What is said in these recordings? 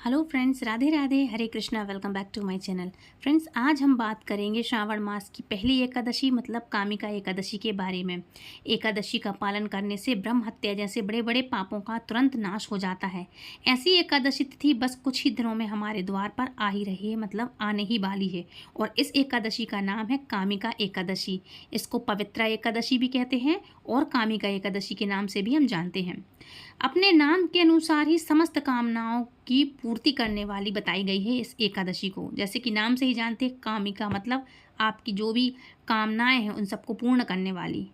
Hello friends, Radhe Radhe, Hare Krishna. Welcome back to my channel. Friends, आज हम बात करेंगे श्रावण मास की पहली एकादशी मतलब कामिका एकादशी के बारे में। एकादशी का पालन करने से ब्रह्म हत्या जैसे बड़े बड़े पापों का तुरंत नाश हो जाता है। ऐसी एकादशी तिथि बस कुछ ही दिनों में हमारे द्वार पर आ ही रही है, मतलब आने ही वाली है। और इस एकादशी का नाम है कामिका एकादशी। इसको पवित्रा एकादशी भी कहते हैं और कामिका एकादशी के नाम से भी हम जानते हैं। अपने नाम के अनुसार ही समस्त कामनाओं की पूर्ति करने वाली बताई गई है इस एकादशी को। जैसे कि नाम से ही जानते हैं, कामिका मतलब आपकी जो भी कामनाएं हैं उन सबको पूर्ण करने वाली।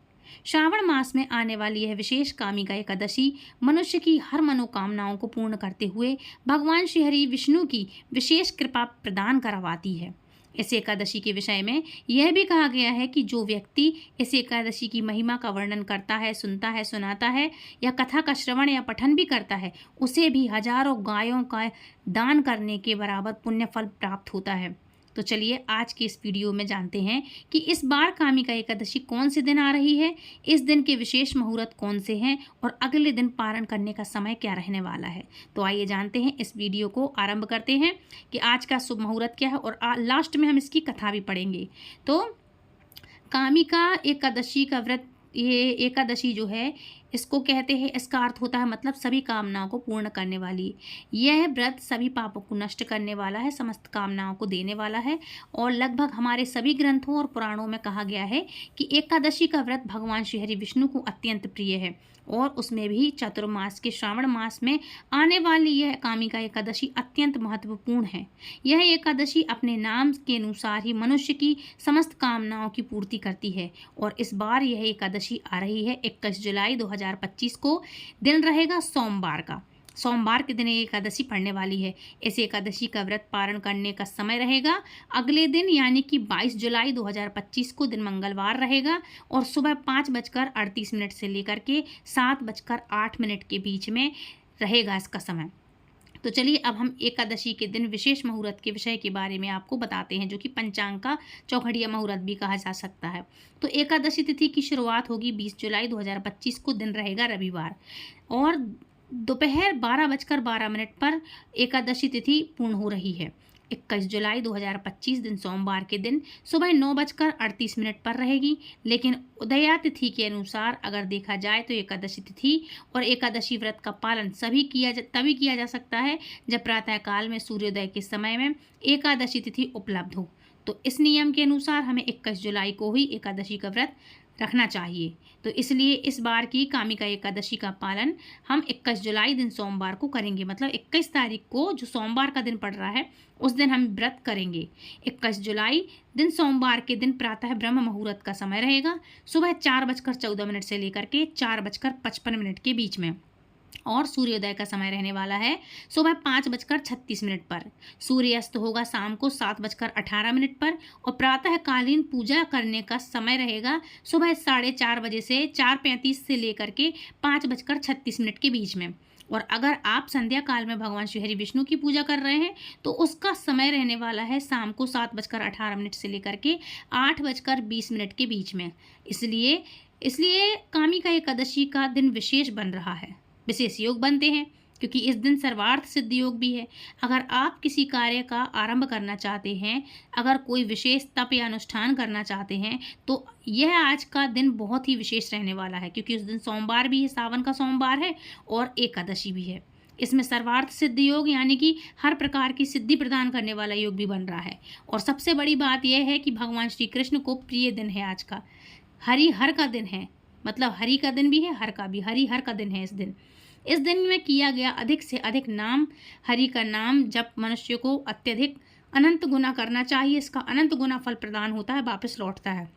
श्रावण मास में आने वाली यह विशेष कामिका एकादशी मनुष्य की हर मनोकामनाओं को पूर्ण करते हुए भगवान श्री हरि विष्णु की विशेष कृपा प्रदान करवाती है। इस एकादशी के विषय में यह भी कहा गया है कि जो व्यक्ति इस एकादशी की महिमा का वर्णन करता है, सुनता है, सुनाता है या कथा का श्रवण या पठन भी करता है, उसे भी हजारों गायों का दान करने के बराबर पुण्य फल प्राप्त होता है। तो चलिए आज के इस वीडियो में जानते हैं कि इस बार कामिका एकादशी कौन से दिन आ रही है, इस दिन के विशेष मुहूर्त कौन से हैं और अगले दिन पारण करने का समय क्या रहने वाला है। तो आइए जानते हैं, इस वीडियो को आरंभ करते हैं कि आज का शुभ मुहूर्त क्या है और लास्ट में हम इसकी कथा भी पढ़ेंगे। तो कामिका एकादशी का व्रत, ये एकादशी जो है इसको कहते हैं, इसका अर्थ होता है मतलब सभी कामनाओं को पूर्ण करने वाली। यह व्रत सभी पापों को नष्ट करने वाला है, समस्त कामनाओं को देने वाला है। और लगभग हमारे सभी ग्रंथों और पुराणों में कहा गया है कि एकादशी का व्रत भगवान श्री हरि विष्णु को अत्यंत प्रिय है। और उसमें भी चतुर्मास के श्रावण मास में आने वाली यह कामिका एकादशी अत्यंत महत्वपूर्ण है। यह एकादशी अपने नाम के अनुसार ही मनुष्य की समस्त कामनाओं की पूर्ति करती है। और इस बार यह एकादशी आ रही है 21 जुलाई 2025 को। दिन रहेगा सोमवार का। सोमवार के दिन एकादशी पड़ने वाली है। इस एकादशी का व्रत पारण करने का समय रहेगा अगले दिन यानी कि 22 जुलाई 2025 को, दिन मंगलवार रहेगा। और सुबह 5:38 से लेकर के 7:08 के बीच में रहेगा इसका समय। तो चलिए अब हम एकादशी के दिन विशेष मुहूर्त के विषय के बारे में आपको बताते हैं, जो कि पंचांग का चौघड़िया मुहूर्त भी कहा जा सकता है। तो एकादशी तिथि की शुरुआत होगी 20 जुलाई 2025 को, दिन रहेगा रविवार। और दोपहर 12:12 पर एकादशी तिथि पूर्ण हो रही है। 21 जुलाई 2025 दिन सोमवार के दिन सुबह 9:38 पर रहेगी। लेकिन उदया तिथि के अनुसार अगर देखा जाए तो एकादशी तिथि और एकादशी व्रत का पालन तभी किया जा सकता है जब प्रातःकाल में सूर्योदय के समय में एकादशी तिथि उपलब्ध हो। तो इस नियम के अनुसार हमें 21 जुलाई को ही एकादशी का व्रत रखना चाहिए। तो इसलिए इस बार की कामिका एकादशी का पालन हम 21 जुलाई दिन सोमवार को करेंगे, मतलब 21 तारीख को जो सोमवार का दिन पड़ रहा है उस दिन हम व्रत करेंगे। 21 जुलाई दिन सोमवार के दिन प्रातः ब्रह्म मुहूर्त का समय रहेगा, सुबह 4:14 से लेकर के 4:55 के बीच में। और सूर्योदय का समय रहने वाला है सुबह 5:36 पर। सूर्यास्त होगा शाम को 7:18 पर। और प्रातःकालीन पूजा करने का समय रहेगा सुबह 4:30 बजे से 4:35 से लेकर के 5:36 के बीच में। और अगर आप संध्या काल में भगवान श्री हरि विष्णु की पूजा कर रहे हैं तो उसका समय रहने वाला है शाम को 7:18 से लेकर के 8:20 के बीच में। इसलिए कामिका एकादशी का दिन विशेष बन रहा है, विशेष योग बनते हैं, क्योंकि इस दिन सर्वार्थ सिद्ध योग भी है। अगर आप किसी कार्य का आरंभ करना चाहते हैं, अगर कोई विशेष तप या अनुष्ठान करना चाहते हैं, तो यह आज का दिन बहुत ही विशेष रहने वाला है, क्योंकि उस दिन सोमवार भी है, सावन का सोमवार है और एकादशी भी है। इसमें सर्वार्थ सिद्ध योग यानी कि हर प्रकार की सिद्धि प्रदान करने वाला योग भी बन रहा है। और सबसे बड़ी बात यह है कि भगवान श्री कृष्ण को प्रिय दिन है आज का। हरि हर का दिन है, मतलब हरि का दिन भी है, हर का भी, हरि हर का दिन है। इस दिन में किया गया अधिक से अधिक नाम, हरि का नाम जब मनुष्य को अत्यधिक अनंत गुना करना चाहिए। इसका अनंत गुना फल प्रदान होता है, वापस लौटता है।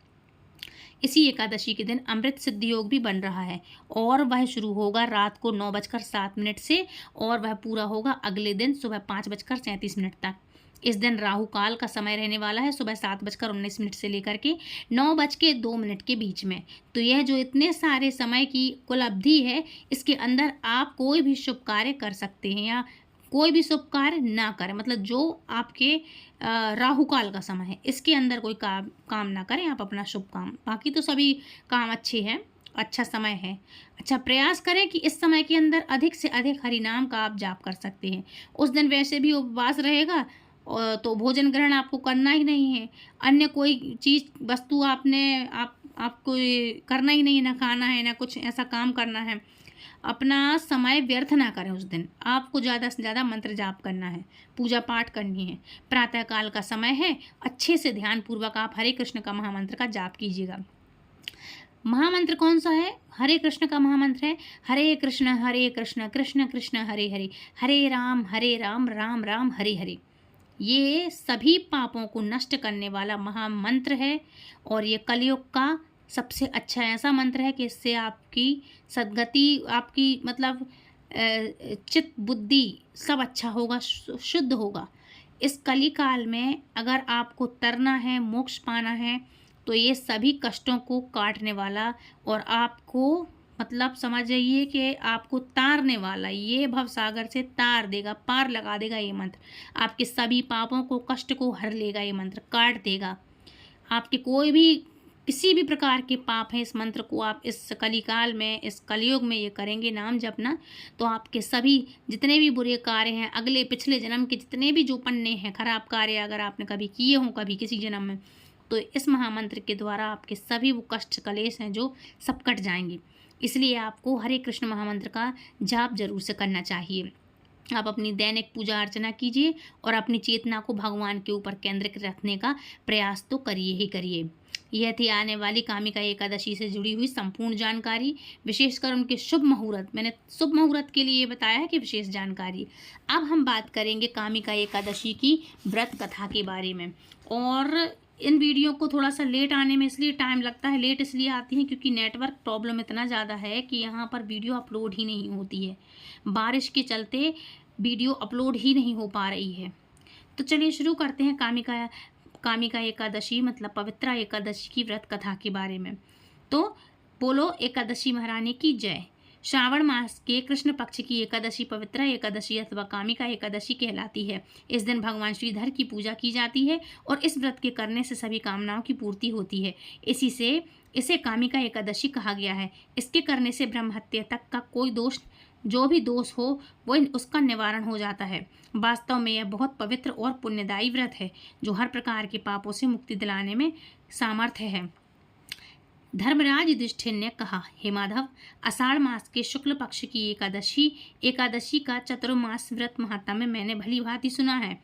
इसी एकादशी के दिन अमृत सिद्ध योग भी बन रहा है और वह शुरू होगा रात को 9:07 से और वह पूरा होगा अगले दिन सुबह 5:37 तक। इस दिन राहु काल का समय रहने वाला है सुबह 7:19 से लेकर के 9:02 के बीच में। तो यह जो इतने सारे समय की कुल अवधि है, इसके अंदर आप कोई भी शुभ कार्य कर सकते हैं या कोई भी शुभ कार्य ना करें, मतलब जो आपके राहु काल का समय है इसके अंदर कोई काम ना करें आप अपना शुभ काम। बाकी तो सभी काम अच्छे हैं अच्छा समय है। अच्छा, प्रयास करें कि इस समय के अंदर अधिक से अधिक हरि नाम का आप जाप कर सकते हैं। उस दिन वैसे भी उपवास रहेगा तो भोजन ग्रहण आपको करना ही नहीं है। अन्य कोई चीज़ वस्तु आपको ये करना ही नहीं है, ना खाना है, ना कुछ ऐसा काम करना है। अपना समय व्यर्थ ना करें उस दिन। आपको ज़्यादा से ज़्यादा मंत्र जाप करना है, पूजा पाठ करनी है। प्रातः काल का समय है, अच्छे से ध्यानपूर्वक आप हरे कृष्ण का महामंत्र का जाप कीजिएगा। महामंत्र कौन सा है? हरे कृष्ण का महामंत्र है, हरे कृष्ण कृष्ण कृष्ण हरे हरे, हरे राम राम राम हरे हरे। ये सभी पापों को नष्ट करने वाला महामंत्र है और ये कलयुग का सबसे अच्छा ऐसा मंत्र है कि इससे आपकी सद्गति, आपकी मतलब चित्त बुद्धि सब अच्छा होगा, शुद्ध होगा। इस कली काल में अगर आपको तरना है, मोक्ष पाना है, तो ये सभी कष्टों को काटने वाला और आपको मतलब समझ जाइए कि आपको तारने वाला, ये भवसागर से तार देगा, पार लगा देगा ये मंत्र। आपके सभी पापों को, कष्ट को हर लेगा ये मंत्र, काट देगा। आपके कोई भी किसी भी प्रकार के पाप हैं, इस मंत्र को आप इस कलिकाल में, इस कलयुग में ये करेंगे नाम जपना, तो आपके सभी जितने भी बुरे कार्य हैं, अगले पिछले जन्म के जितने भी जो पन्ने हैं, खराब कार्य अगर आपने कभी किए हों कभी किसी जन्म में, तो इस महामंत्र के द्वारा आपके सभी वो कष्ट कलेश हैं जो सब कट जाएंगे। इसलिए आपको हरे कृष्ण महामंत्र का जाप जरूर से करना चाहिए। आप अपनी दैनिक पूजा अर्चना कीजिए और अपनी चेतना को भगवान के ऊपर केंद्रित रखने का प्रयास तो करिए ही करिए। यह थी आने वाली कामिका एकादशी से जुड़ी हुई संपूर्ण जानकारी, विशेषकर उनके शुभ मुहूर्त। मैंने शुभ मुहूर्त के लिए बताया है कि विशेष जानकारी। अब हम बात करेंगे कामिका एकादशी की व्रत कथा के बारे में। और इन वीडियो को थोड़ा सा लेट आने में इसलिए टाइम लगता है, लेट इसलिए आती हैं क्योंकि नेटवर्क प्रॉब्लम इतना ज़्यादा है कि यहाँ पर वीडियो अपलोड ही नहीं होती है। बारिश के चलते वीडियो अपलोड ही नहीं हो पा रही है। तो चलिए शुरू करते हैं कामिका एकादशी मतलब पवित्रा एकादशी की व्रत कथा के बारे में। तो बोलो एकादशी महारानी की जय। श्रावण मास के कृष्ण पक्ष की एकादशी पवित्रा एकादशी अथवा कामिका एकादशी कहलाती है। इस दिन भगवान श्रीधर की पूजा की जाती है और इस व्रत के करने से सभी कामनाओं की पूर्ति होती है। इसी से इसे कामिका एकादशी कहा गया है। इसके करने से ब्रह्म हत्या तक का कोई दोष, जो भी दोष हो वो उसका निवारण हो जाता है। वास्तव में यह बहुत पवित्र और पुण्यदायी व्रत है जो हर प्रकार के पापों से मुक्ति दिलाने में सामर्थ्य है। धर्मराज युधिष्ठिर ने कहा, हे माधव, आषाढ़ मास के शुक्ल पक्ष की एकादशी का चतुर्मास व्रत महात्म्य मैंने भली भांति सुना है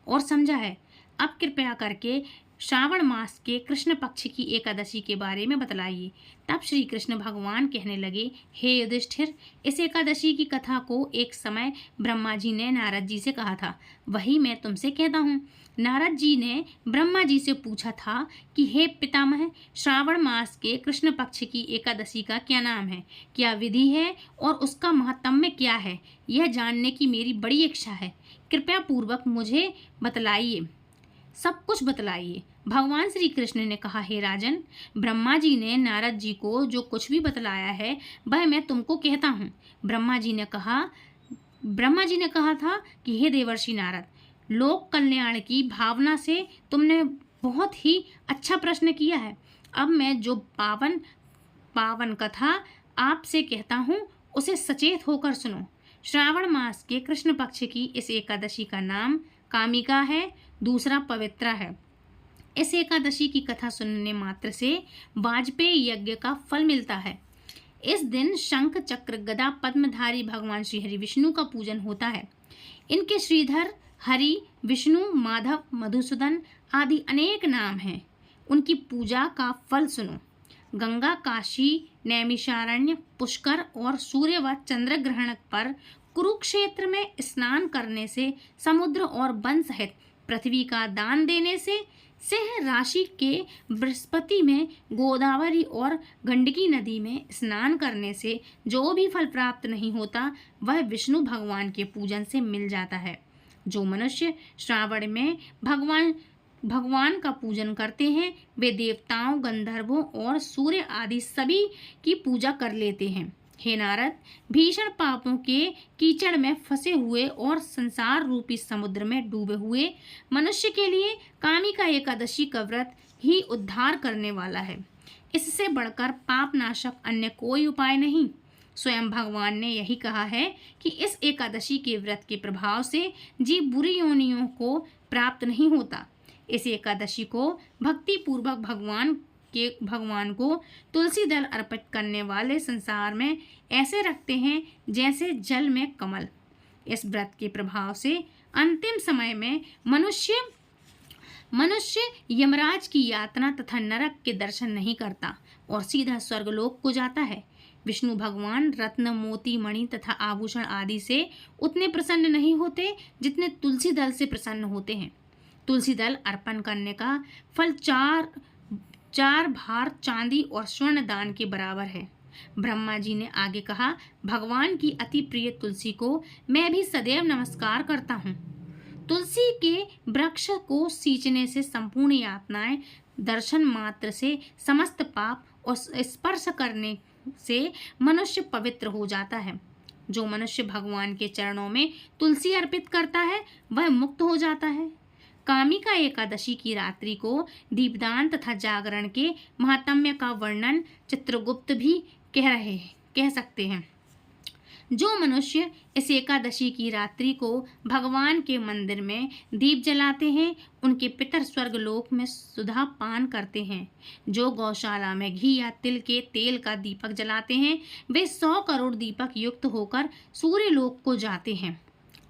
और समझा है। अब कृपया करके श्रावण मास के कृष्ण पक्ष की एकादशी के बारे में बतलाइए। तब श्री कृष्ण भगवान कहने लगे, हे युधिष्ठिर, इस एकादशी की कथा को एक समय ब्रह्मा जी ने नारद जी से कहा था, वही मैं तुमसे कहता हूँ। नारद जी ने ब्रह्मा जी से पूछा था कि हे पितामह, श्रावण मास के कृष्ण पक्ष की एकादशी का क्या नाम है, क्या विधि है और उसका महात्म्य क्या है, यह जानने की मेरी बड़ी इच्छा है। कृपया पूर्वक मुझे बतलाइए, सब कुछ बतलाइए। भगवान श्री कृष्ण ने कहा, हे राजन, ब्रह्मा जी ने नारद जी को जो कुछ भी बतलाया है वह मैं तुमको कहता हूँ। ब्रह्मा जी ने कहा था कि हे देवर्षि नारद, लोक कल्याण की भावना से तुमने बहुत ही अच्छा प्रश्न किया है। अब मैं जो पावन कथा आपसे कहता हूँ उसे सचेत होकर सुनो। श्रावण मास के कृष्ण पक्ष की इस एकादशी का नाम कामिका है, दूसरा पवित्रा है। इस एकादशी की कथा सुनने मात्र से वाजपेयी यज्ञ का फल मिलता है। इस दिन शंख चक्र गदा पद्मधारी भगवान श्री हरि विष्णु का पूजन होता है। इनके श्रीधर, हरि, विष्णु, माधव, मधुसूदन आदि अनेक नाम हैं। उनकी पूजा का फल सुनो। गंगा, काशी, नैमिषारण्य, पुष्कर और सूर्य व चंद्र ग्रहण पर कुरुक्षेत्र में स्नान करने से, समुद्र और वन सहित पृथ्वी का दान देने से, सिंह राशि के बृहस्पति में गोदावरी और गंडकी नदी में स्नान करने से जो भी फल प्राप्त नहीं होता वह विष्णु भगवान के पूजन से मिल जाता है। जो मनुष्य श्रावण में भगवान का पूजन करते हैं वे देवताओं, गंधर्वों और सूर्य आदि सभी की पूजा कर लेते हैं। हे नारद, भीषण पापों के कीचड़ में फंसे हुए और संसार रूपी समुद्र में डूबे हुए मनुष्य के लिए कामिका एकादशी का व्रत ही उद्धार करने वाला है। इससे बढ़कर पाप नाशक अन्य कोई उपाय नहीं। स्वयं भगवान ने यही कहा है कि इस एकादशी के व्रत के प्रभाव से जीव बुरी योनियों को प्राप्त नहीं होता। इस एकादशी को भक्ति पूर्वक भगवान को तुलसी दल अर्पित करने वाले संसार में ऐसे रखते हैं जैसे जल में कमल। इस व्रत के प्रभाव से अंतिम समय में मनुष्य यमराज की यातना तथा नरक के दर्शन नहीं करता और सीधा स्वर्गलोक को जाता है। विष्णु भगवान रत्न, मोती, मणि तथा आभूषण आदि से उतने प्रसन्न नहीं होते जितने तुलसी दल से प्रसन्न होते हैं। तुलसी दल अर्पण करने का फल चार भार चांदी और स्वर्ण दान के बराबर है। ब्रह्मा जी ने आगे कहा, भगवान की अति प्रिय तुलसी को मैं भी सदैव नमस्कार करता हूँ। तुलसी के वृक्ष को सींचने से संपूर्ण यातनाएं, दर्शन मात्र से समस्त पाप और स्पर्श करने से मनुष्य पवित्र हो जाता है। जो मनुष्य भगवान के चरणों में तुलसी अर्पित करता है वह मुक्त हो जाता है। कामिका एकादशी की रात्रि को दीपदान तथा जागरण के महात्म्य का वर्णन चित्रगुप्त भी कह सकते हैं। जो मनुष्य इस एकादशी की रात्रि को भगवान के मंदिर में दीप जलाते हैं उनके पितर स्वर्गलोक में सुधा पान करते हैं। जो गौशाला में घी या तिल के तेल का दीपक जलाते हैं वे 100 करोड़ दीपक युक्त होकर सूर्यलोक को जाते हैं।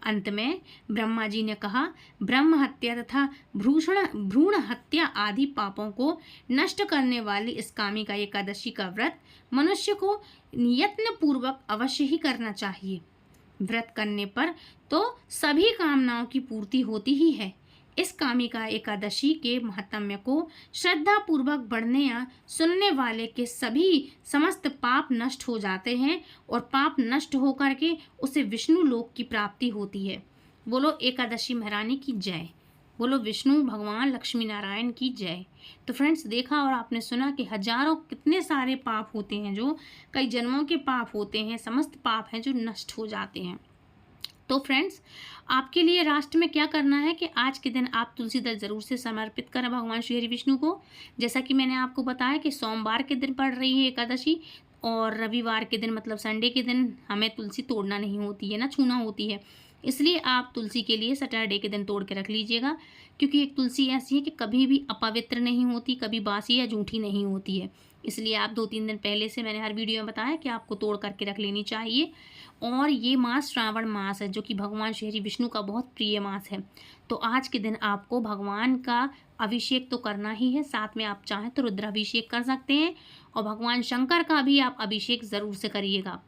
अंत में ब्रह्मा जी ने कहा, ब्रह्म हत्या तथा भ्रूण हत्या आदि पापों को नष्ट करने वाली इस कामिका एकादशी का व्रत मनुष्य को यत्न पूर्वक अवश्य ही करना चाहिए। व्रत करने पर तो सभी कामनाओं की पूर्ति होती ही है। इस कामिका एकादशी के महात्म्य को श्रद्धा पूर्वक पढ़ने या सुनने वाले के सभी समस्त पाप नष्ट हो जाते हैं और पाप नष्ट होकर के उसे विष्णु लोक की प्राप्ति होती है। बोलो एकादशी महारानी की जय। बोलो विष्णु भगवान लक्ष्मी नारायण की जय। तो फ्रेंड्स, देखा और आपने सुना कि हजारों कितने सारे पाप होते हैं, जो कई जन्मों के पाप होते हैं, समस्त पाप हैं जो नष्ट हो जाते हैं। तो फ्रेंड्स, आपके लिए राष्ट्र में क्या करना है कि आज के दिन आप तुलसी दल जरूर से समर्पित करें भगवान श्री हरि विष्णु को। जैसा कि मैंने आपको बताया कि सोमवार के दिन पड़ रही है एकादशी और रविवार के दिन मतलब संडे के दिन हमें तुलसी तोड़ना नहीं होती है ना, छूना होती है। इसलिए आप तुलसी के लिए सैटरडे के दिन तोड़ के रख लीजिएगा, क्योंकि एक तुलसी ऐसी है कि कभी भी अपवित्र नहीं होती, कभी बासी या जूठी नहीं होती है। इसलिए आप 2-3 दिन पहले से मैंने हर वीडियो में बताया कि आपको तोड़ करके रख लेनी चाहिए। और ये मास श्रावण मास है जो कि भगवान श्री हरि विष्णु का बहुत प्रिय मास है। तो आज के दिन आपको भगवान का अभिषेक तो करना ही है, साथ में आप चाहें तो रुद्राभिषेक कर सकते हैं और भगवान शंकर का भी आप अभिषेक ज़रूर से करिएगा।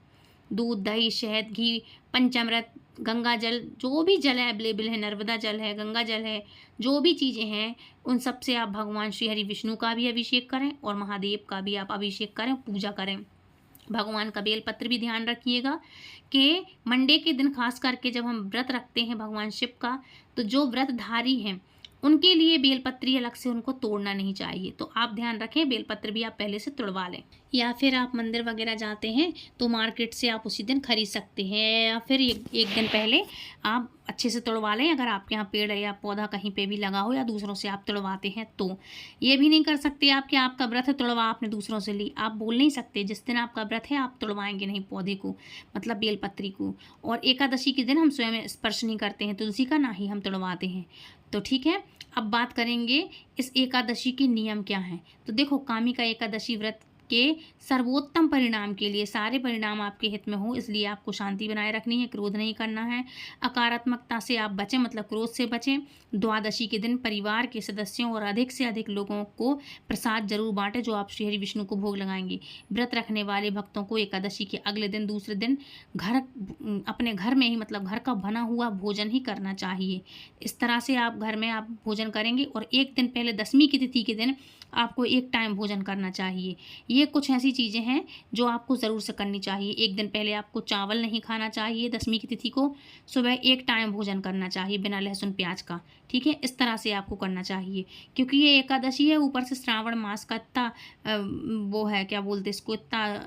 दूध, दही, शहद, घी, पंचामृत, गंगा जल, जो भी जल है अवेलेबल है, नर्मदा जल है, गंगा जल है, जो भी चीज़ें हैं उन सब से आप भगवान श्री हरि विष्णु का भी अभिषेक करें और महादेव का भी आप अभिषेक करें, पूजा करें। भगवान का बेलपत्र भी ध्यान रखिएगा कि मंडे के दिन खास करके जब हम व्रत रखते हैं भगवान शिव का, तो जो व्रतधारी हैं उनके लिए बेलपत्री अलग से उनको तोड़ना नहीं चाहिए। तो आप ध्यान रखें, बेलपत्र भी आप पहले से तोड़वा लें, या फिर आप मंदिर वगैरह जाते हैं तो मार्केट से आप उसी दिन खरीद सकते हैं, या फिर एक दिन पहले आप अच्छे से तोड़वा लें। अगर आपके यहाँ पेड़ या पौधा कहीं पे भी लगा हो या दूसरों से आप तोड़वाते हैं तो ये भी नहीं कर सकते आप कि आपका व्रत है तोड़वा आपने दूसरों से ली। आप बोल नहीं सकते जिस दिन आपका व्रत है आप तोड़वाएंगे नहीं पौधे को, मतलब बेलपत्री को। और एकादशी के दिन हम स्वयं स्पर्श नहीं करते हैं तुलसी का, ना ही हम तोड़वाते हैं। तो ठीक है, अब बात करेंगे इस एकादशी के नियम क्या हैं। तो देखो, कामिका एकादशी व्रत के सर्वोत्तम परिणाम के लिए, सारे परिणाम आपके हित में हो इसलिए आपको शांति बनाए रखनी है, क्रोध नहीं करना है, अकारात्मकता से आप बचें, मतलब क्रोध से बचें। द्वादशी के दिन परिवार के सदस्यों और अधिक से अधिक लोगों को प्रसाद जरूर बांटें जो आप श्री हरि विष्णु को भोग लगाएंगे। व्रत रखने वाले भक्तों को एकादशी के अगले दिन दूसरे दिन अपने घर में ही, मतलब घर का बना हुआ भोजन ही करना चाहिए। इस तरह से आप घर में आप भोजन करेंगे और एक दिन पहले दशमी की तिथि के दिन आपको एक टाइम भोजन करना चाहिए। ये कुछ ऐसी चीज़ें हैं जो आपको ज़रूर से करनी चाहिए। एक दिन पहले आपको चावल नहीं खाना चाहिए, दशमी की तिथि को सुबह एक टाइम भोजन करना चाहिए बिना लहसुन प्याज का। ठीक है, इस तरह से आपको करना चाहिए क्योंकि ये एकादशी है, ऊपर से श्रावण मास का इतना वो है, क्या बोलते इसको, इतना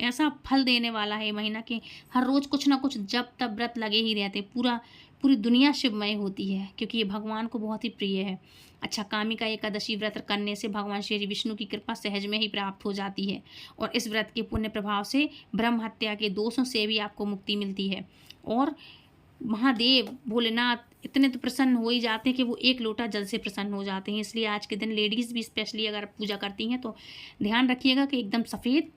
ऐसा फल देने वाला है महीना के हर रोज़ कुछ ना कुछ जब तब व्रत लगे ही रहते, पूरा पूरी दुनिया शिवमय होती है, क्योंकि ये भगवान को बहुत ही प्रिय है। अच्छा, कामिका एकादशी व्रत करने से भगवान श्री विष्णु की कृपा सहज में ही प्राप्त हो जाती है, और इस व्रत के पुण्य प्रभाव से ब्रह्म हत्या के दोषों से भी आपको मुक्ति मिलती है। और महादेव भोलेनाथ इतने तो प्रसन्न हो ही जाते हैं कि वो एक लोटा जल से प्रसन्न हो जाते हैं। इसलिए आज के दिन लेडीज़ भी स्पेशली अगर पूजा करती हैं तो ध्यान रखिएगा कि एकदम सफ़ेद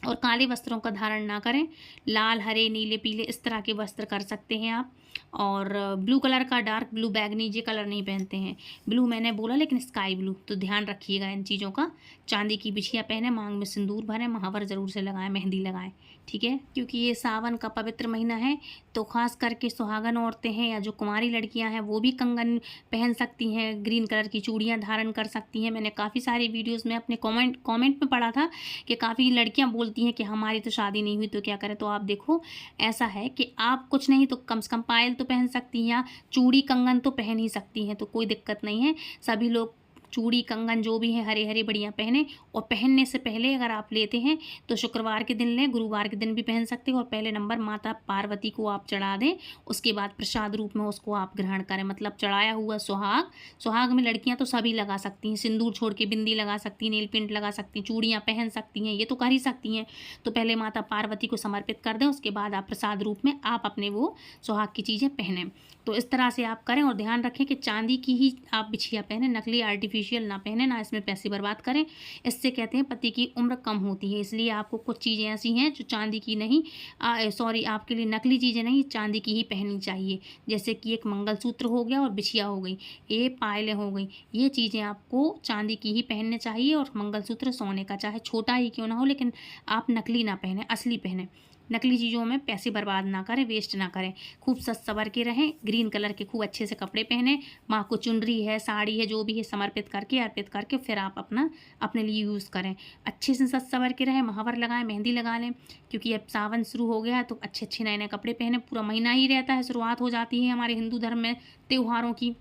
और काले वस्त्रों का धारण ना करें। लाल, हरे, नीले, पीले इस तरह के वस्त्र कर सकते हैं आप। और ब्लू कलर का, डार्क ब्लू, बैगनी ये कलर नहीं पहनते हैं। ब्लू मैंने बोला, लेकिन स्काई ब्लू, तो ध्यान रखिएगा इन चीज़ों का। चांदी की बिछिया पहने, मांग में सिंदूर भरें, महावर ज़रूर से लगाएं, मेहंदी लगाएं, ठीक है। क्योंकि ये सावन का पवित्र महीना है, तो ख़ास करके सुहागन औरतें हैं या जो कुंवारी लड़कियां हैं वो भी कंगन पहन सकती हैं, ग्रीन कलर की चूड़ियाँ धारण कर सकती हैं। मैंने काफ़ी सारी वीडियोज़ में अपने कॉमेंट में पढ़ा था कि काफ़ी लड़कियाँ बोलती हैं कि हमारी तो शादी नहीं हुई तो क्या करें। तो आप देखो, ऐसा है कि आप कुछ नहीं तो कम से कम पायल तो पहन सकती हैं, या चूड़ी कंगन तो पहन ही सकती हैं, तो कोई दिक्कत नहीं है। सभी लोग चूड़ी कंगन जो भी है हरे हरे बढ़िया पहने। और पहनने से पहले अगर आप लेते हैं तो शुक्रवार के दिन लें, गुरुवार के दिन भी पहन सकते हैं। और पहले नंबर माता पार्वती को आप चढ़ा दें, उसके बाद प्रसाद रूप में उसको आप ग्रहण करें। मतलब चढ़ाया हुआ सुहाग में लड़कियां तो सभी लगा सकती हैं, सिंदूर छोड़ के बिंदी लगा सकती हैं, नेल पेंट लगा सकती हैं, चूड़ियाँ पहन सकती हैं, ये तो कर ही सकती हैं। तो पहले माता पार्वती को समर्पित कर दें, उसके बाद आप प्रसाद रूप में आप अपने वो सुहाग की चीज़ें पहनें। तो इस तरह से आप करें। और ध्यान रखें कि चांदी की ही आप बिछिया पहने, नकली आर्टिफिशियल ना पहने, ना इसमें पैसे बर्बाद करें। इससे कहते हैं पति की उम्र कम होती है। इसलिए आपको कुछ चीज़ें ऐसी हैं जो चांदी की नहीं, आपके लिए नकली चीज़ें नहीं, चांदी की ही पहननी चाहिए। जैसे कि एक मंगलसूत्र हो गया और बिछिया हो गई, ये पायलें हो गई, ये चीज़ें आपको चांदी की ही पहनने चाहिए। और मंगलसूत्र सोने का, चाहे छोटा ही क्यों ना हो, लेकिन आप नकली ना पहने, असली पहने। नकली चीज़ों में पैसे बर्बाद ना करें, वेस्ट ना करें। खूब सज सवर के रहें, ग्रीन कलर के खूब अच्छे से कपड़े पहने, माँ को चुनरी है, साड़ी है, जो भी है समर्पित करके, अर्पित करके फिर आप अपने लिए यूज़ करें। अच्छे से सज सवर के रहें, महावर लगाएं, मेहंदी लगा लें। क्योंकि अब सावन शुरू हो गया है तो अच्छे अच्छे नए नए कपड़े पहने। पूरा महीना ही रहता है, शुरुआत हो जाती है हमारे हिंदू धर्म में त्योहारों की,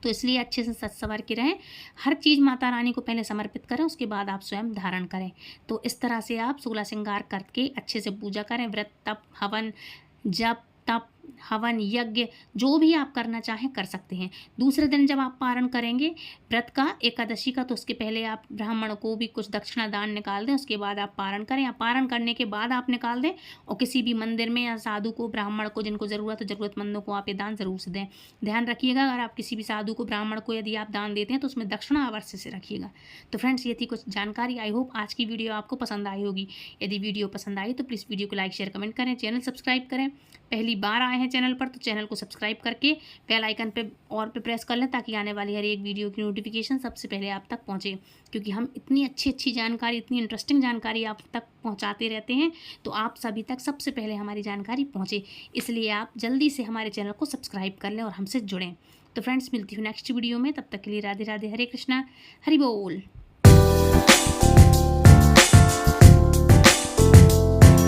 तो इसलिए अच्छे से सज सवर के रहें। हर चीज़ माता रानी को पहले समर्पित करें, उसके बाद आप स्वयं धारण करें। तो इस तरह से आप 16 श्रृंगार करके अच्छे से पूजा करें। व्रत, तप, हवन, जप, तप, हवन, यज्ञ जो भी आप करना चाहें कर सकते हैं। दूसरे दिन जब आप पारण करेंगे व्रत का, एकादशी का, तो उसके पहले आप ब्राह्मण को भी कुछ दक्षिणा दान निकाल दें, उसके बाद आप पारण करें। या पारण करने के बाद आप निकाल दें और किसी भी मंदिर में या साधु को, ब्राह्मण को, जिनको ज़रूरत हो, ज़रूरतमंदों को आप ये दान ज़रूर से दें। ध्यान रखिएगा, अगर आप किसी भी साधु को, ब्राह्मण को यदि आप दान देते हैं तो उसमें दक्षिणा अवश्य से रखिएगा। तो फ्रेंड्स, ये थी कुछ जानकारी। आई होप आज की वीडियो आपको पसंद आई होगी। यदि वीडियो पसंद आई तो प्लीज़ वीडियो को लाइक, शेयर, कमेंट करें। चैनल सब्सक्राइब करें। पहली बार आए हैं चैनल पर तो चैनल को सब्सक्राइब करके बेल आइकन पे प्रेस कर लें, ताकि आने वाली हर एक वीडियो की नोटिफिकेशन सबसे पहले आप तक पहुंचे। क्योंकि हम इतनी अच्छी जानकारी, इतनी इंटरेस्टिंग जानकारी आप तक पहुंचाते रहते हैं, तो आप सभी तक सबसे पहले हमारी जानकारी पहुंचे। इसलिए आप जल्दी से हमारे चैनल को सब्सक्राइब कर लें और हमसे जुड़ें। तो फ्रेंड्स, मिलती हूँ नेक्स्ट वीडियो में। तब तक के लिए राधे राधे, हरे कृष्णा, हरि बोल।